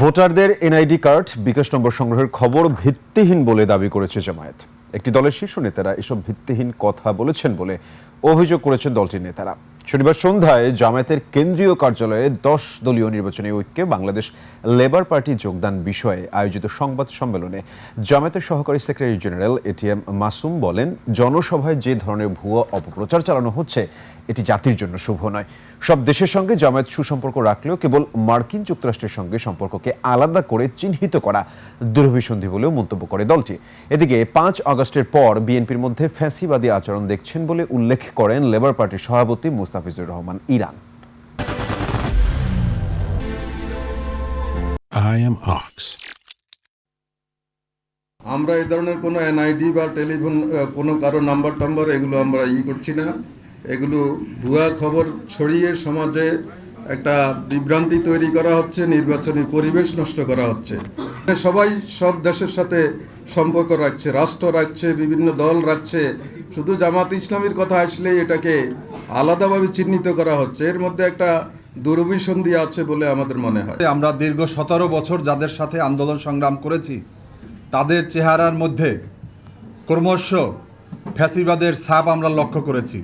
ভোটারদের NID card বিকাশ নম্বর সংগ্রহের খবর ভিত্তিহীন বলে দাবি করেছে জামায়াত। একটি দলের শীর্ষ নেতারা এসব ভিত্তিহীন কথা বলেছেন বলে অভিযোগ করেছেন দলটির নেতারা। শনিবার সন্ধ্যায় জামায়াতের কেন্দ্রীয় কার্যালয়ে 10 দলীয় নির্বাচনী ঐক্যে বাংলাদেশ লেবার পার্টি যোগদান বিষয়ে আয়োজিত সংবাদ সম্মেলনে জামায়াতের সহকারী সেক্রেটারি জেনারেল এটিএম মাসুম বলেন, জনসভায় যে ধরনের ভুয়া অপপ্রচার চালানো হচ্ছে এটি জাতির জন্য শুভ নয়। সব দেশের সঙ্গে জামায়াত সুসম্পর্ক রাখলেও কেবল মার্কিন যুক্তরাষ্ট্রের সঙ্গে সম্পর্ককে আলাদা করে চিহ্নিত করা দুরভিসন্ধি বলেও মন্তব্য করে দলটি। এদিকে 5 আগস্টের পর বিএনপির মধ্যে ফ্যাসিবাদী আচরণ দেখছেন বলে উল্লেখ করেন লেবার পার্টির সভাপতি Mustafizur Rahman Iran. I am Ox. আমরা এই ধরনের কোনো এনআইডি বা টেলিফোন কোনো কারো নাম্বার টাম্বার এগুলো আমরা করছি না। এগুলো ভুয়া খবর ছড়িয়ে সমাজে একটা বিভ্রান্তি তৈরি করা হচ্ছে, নির্বাচনী পরিবেশ নষ্ট করা হচ্ছে। সবাই সব দেশের সাথে সম্পর্ক রাখছে, রাষ্ট্র রাখছে, বিভিন্ন দল রাখছে, শুধু জামাত ইসলামীর কথা আসলেই এটাকে আলাদাভাবে চিহ্নিত করা হচ্ছে। এর মধ্যে একটা দুরভিসন্ধি আছে বলে আমাদের মনে হয়। আমরা দীর্ঘ 17 বছর যাদের সাথে আন্দোলন সংগ্রাম করেছি তাদের চেহারার মধ্যে ক্রমশ ফ্যাসিবাদের ছাপ আমরা লক্ষ্য করেছি।